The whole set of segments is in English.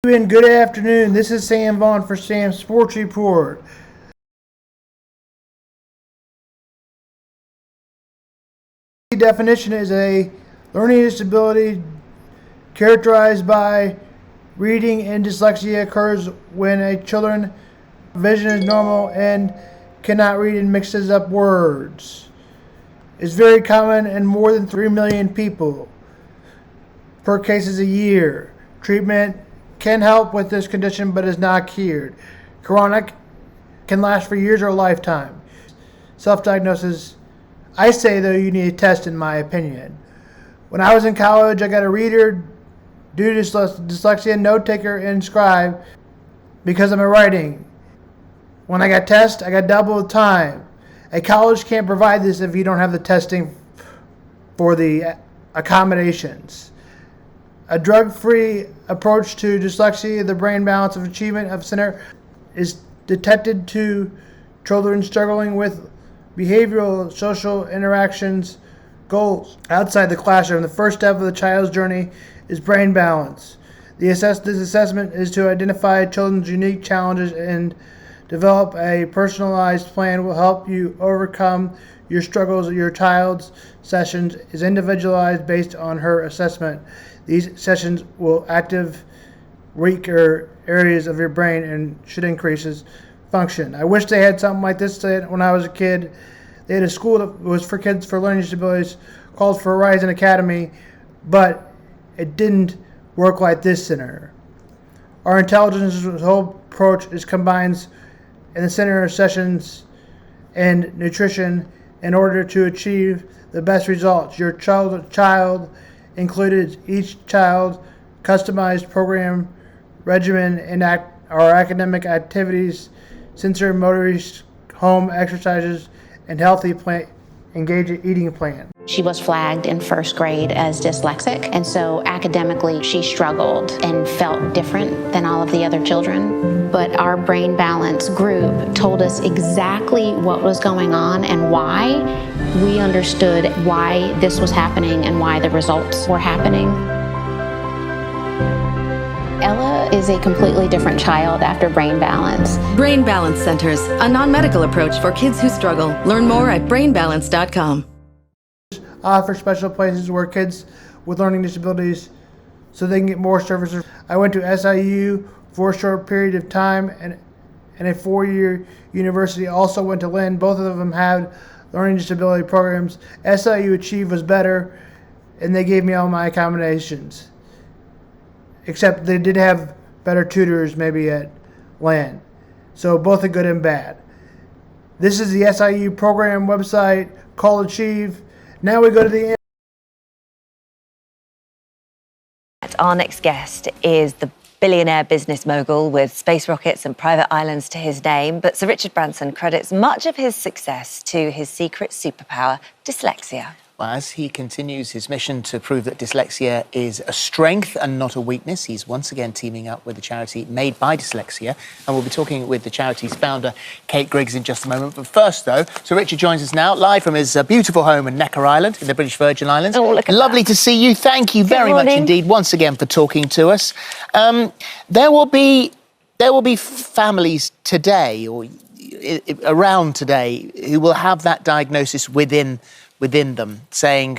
And good afternoon. This is Sam Vaughn for Sam's Sports Report. The definition is a learning disability characterized by reading and dyslexia occurs when a children's vision is normal and cannot read and mixes up words. It's very common in more than 3 million people per cases a year. Treatment can help with this condition but is not cured. Chronic can last for years or a lifetime. Self-diagnosis, I say though you need a test in my opinion. When I was in college, I got a reader due to dyslexia, note taker, and scribe because of my writing. When I got tests, I got double the time. A college can't provide this if you don't have the testing for the accommodations. A drug-free approach to dyslexia, the brain balance of achievement of center, is detected to children struggling with behavioral social interactions goals outside the classroom. The first step of the child's journey is brain balance. This assessment is to identify children's unique challenges and develop a personalized plan will help you overcome your struggles. Your child's sessions is individualized based on her assessment. These sessions will active weaker areas of your brain and should increase function. I wish they had something like this when I was a kid. They had a school that was for kids for learning disabilities called for Horizon Academy, but it didn't work like this center. Our intelligence whole approach is combines in the center sessions and nutrition in order to achieve the best results. Your child included each child customized program regimen and our academic activities, sensory motor, home exercises, and healthy engaging eating plan. She was flagged in first grade as dyslexic, and so academically she struggled and felt different than all of the other children. But our brain balance group told us exactly what was going on and why. We understood why this was happening and why the results were happening. Ella is a completely different child after Brain Balance. Brain Balance Centers, a non-medical approach for kids who struggle. Learn more at brainbalance.com. Offer special places where kids with learning disabilities so they can get more services. I went to SIU for a short period of time and a 4-year university. Also went to Lynn. Both of them had learning disability programs. SIU Achieve was better and they gave me all my accommodations. Except they did have better tutors maybe at Lynn. So both are good and bad. This is the SIU program website, call Achieve. Now we go to the end. Our next guest is the billionaire business mogul with space rockets and private islands to his name, but Sir Richard Branson credits much of his success to his secret superpower, dyslexia. Well, as he continues his mission to prove that dyslexia is a strength and not a weakness, he's once again teaming up with the charity Made by Dyslexia, and we'll be talking with the charity's founder, Kate Griggs, in just a moment. But first, though, Sir Richard joins us now, live from his beautiful home in Necker Island, in the British Virgin Islands. Oh, look at Lovely to see you. Thank you very much indeed, once again, for talking to us. There will be families today, or around today, who will have that diagnosis within them, saying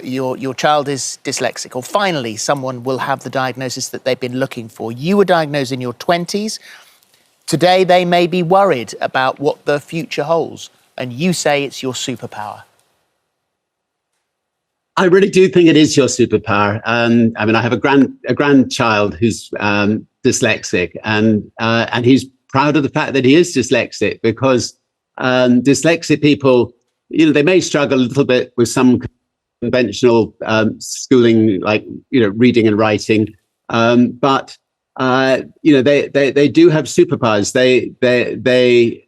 your child is dyslexic, or finally someone will have the diagnosis that they've been looking for. You were diagnosed in your 20s. Today they may be worried about what the future holds, and you say it's your superpower. I really do think it is your superpower. I mean, I have a grandchild who's dyslexic, and he's proud of the fact that he is dyslexic, because dyslexic people, they may struggle a little bit with some conventional schooling, like, reading and writing. But they do have superpowers. They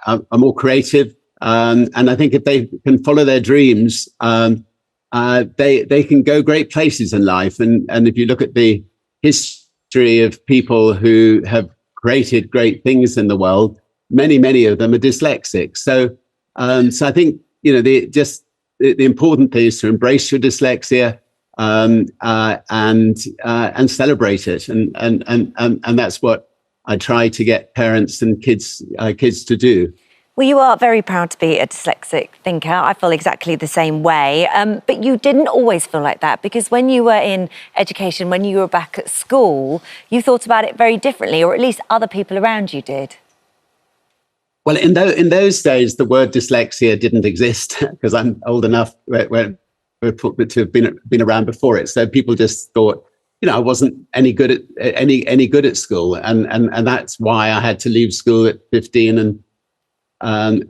are more creative. And I think if they can follow their dreams, they can go great places in life. And if you look at the history of people who have created great things in the world, many of them are dyslexic. So I think, the important thing is to embrace your dyslexia, and celebrate it. And that's what I try to get parents and kids to do. Well, you are very proud to be a dyslexic thinker. I feel exactly the same way. But you didn't always feel like that, because when you were in education, when you were back at school, you thought about it very differently, or at least other people around you did. Well, in those days, the word dyslexia didn't exist, because I'm old enough to have been around before it. So people just thought, I wasn't any good at school, and that's why I had to leave school at 15 and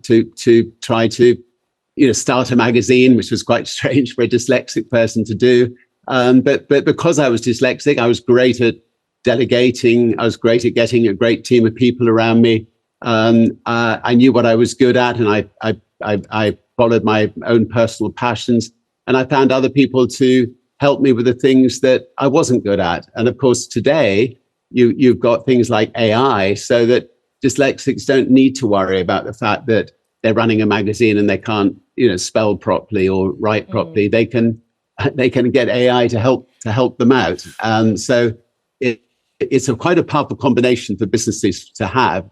to try to start a magazine, which was quite strange for a dyslexic person to do. But because I was dyslexic, I was great at delegating. I was great at getting a great team of people around me. I knew what I was good at, and I followed my own personal passions, and I found other people to help me with the things that I wasn't good at. And of course, today you've got things like AI, so that dyslexics don't need to worry about the fact that they're running a magazine and they can't, spell properly or write properly. They can get AI to help them out. And so it's quite a powerful combination for businesses to have,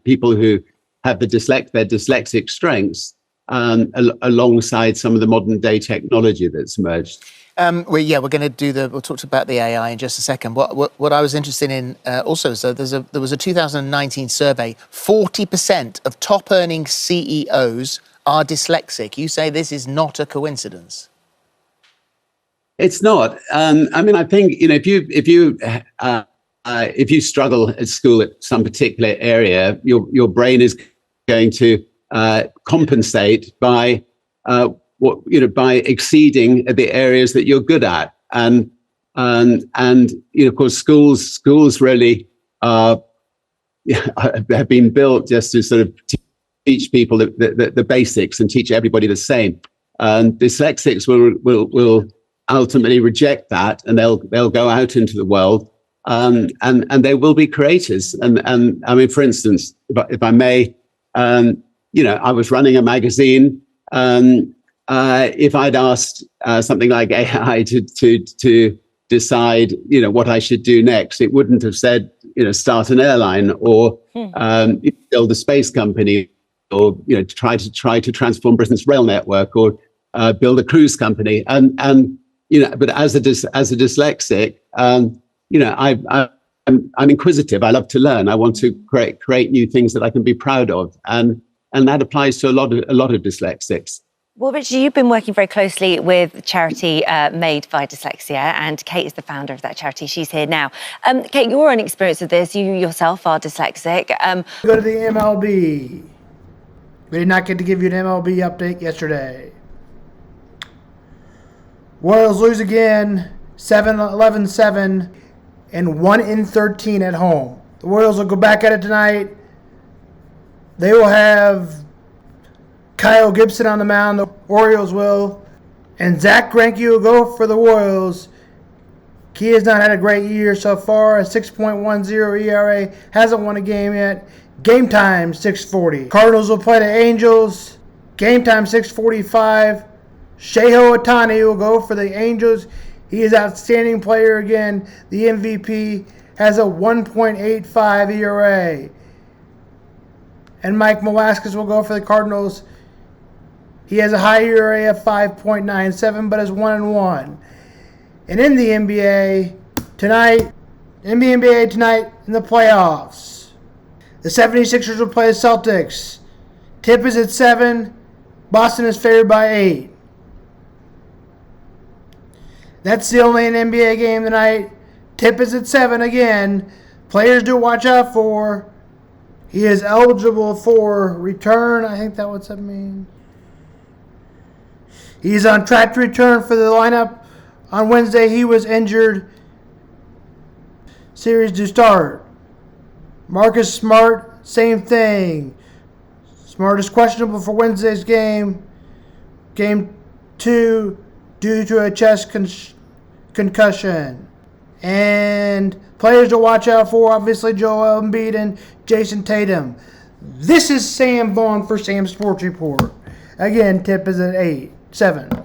people who have their dyslexic strengths alongside some of the modern day technology that's emerged. We're going to we'll talk about the AI in just a second. What I was interested in also, so there was a 2019 survey, 40% of top earning CEOs are dyslexic. You say this is not a coincidence. It's not. I think, if you struggle at school at some particular area, your brain is going to compensate by by exceeding the areas that you're good at, and of course schools really have been built just to sort of teach people the basics and teach everybody the same. And dyslexics will ultimately reject that, and they'll go out into the world, and they will be creators. And I mean, for instance, if I may, I was running a magazine. If I'd asked something like AI to decide, what I should do next, it wouldn't have said, start an airline or build a space company, or try to transform Britain's rail network, or build a cruise company. And but as a dyslexic, I'm inquisitive. I love to learn. I want to create new things that I can be proud of, and that applies to a lot of dyslexics. Well, Richard, you've been working very closely with the charity Made by Dyslexia, and Kate is the founder of that charity. She's here now. Kate, your own experience with this, you yourself are dyslexic. Go to the MLB. We did not get to give you an MLB update yesterday. Royals lose again, 7-11-7, and 1-13 at home. The Royals will go back at it tonight. They will have Kyle Gibson on the mound, the Orioles will, and Zach Greinke will go for the Royals. He has not had a great year so far, a 6.10 ERA, hasn't won a game yet. Game time, 6:40. Cardinals will play the Angels. Game time, 6:45. Shohei Ohtani will go for the Angels. He is outstanding player again. The MVP has a 1.85 ERA. And Mike Velasquez will go for the Cardinals. He has a high ERA of 5.97, but is 1-1. And in the NBA tonight in the playoffs, the 76ers will play the Celtics. Tip is at 7. Boston is favored by 8. That's the only NBA game tonight. Tip is at 7 again. Players to watch out for. He is eligible for return. I think that's what that means. He's on track to return for the lineup on Wednesday. He was injured. Series to start. Marcus Smart, same thing. Smart is questionable for Wednesday's game. Game 2 due to a chest concussion. And players to watch out for, obviously, Joel Embiid and Jason Tatum. This is Sam Vaughn for Sam's Sports Report. Again, tip is at 7.